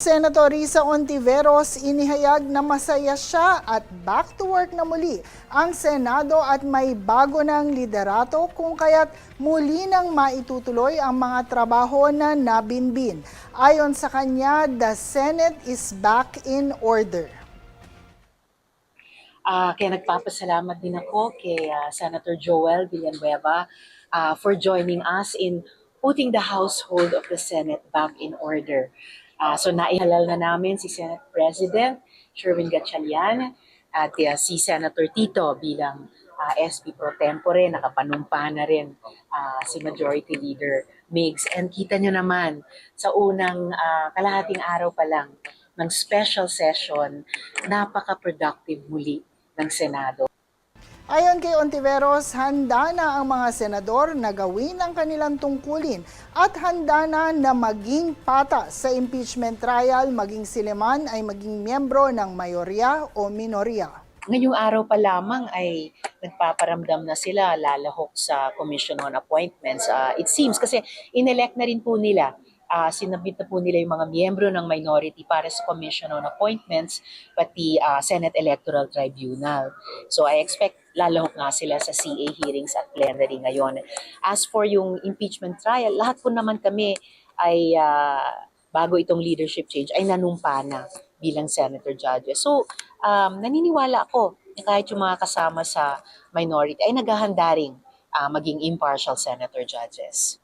Senator Risa Hontiveros inihayag na masaya siya at back to work na muli ang Senado at may bago ng liderato kung kaya't muli nang maitutuloy ang mga trabaho na nabinbin. Ayon sa kanya, the Senate is back in order. Kaya nagpapasalamat din ako kay Senator Joel Villanueva for joining us in putting the household of the Senate back in order. So naihalal na namin si Senate President Sherwin Gatchalian at si Senator Tito bilang SP Pro Tempore. Nakapanumpa na rin si Majority Leader Migs. And kita nyo naman sa unang kalahating araw pa lang ng special session, napaka-productive muli ng Senado. Ayon kay Hontiveros, handa na ang mga senador na gawin ang kanilang tungkulin at handa na maging patas sa impeachment trial, maging siliman ay maging miyembro ng mayorya o minorya. Ngayong araw pa lamang ay nagpaparamdam na sila lalahok sa Commission on Appointments. It seems kasi inelect na rin po nila, sinabit na po nila yung mga miyembro ng minority para sa Commission on Appointments, pati Senate Electoral Tribunal. So I expect lalahok nga sila sa CA hearings at plenary ngayon. As for yung impeachment trial, lahat po naman kami ay bago itong leadership change ay nanumpa na bilang senator judges. So naniniwala ako na kahit yung mga kasama sa minority ay naghahanda ring maging impartial senator judges.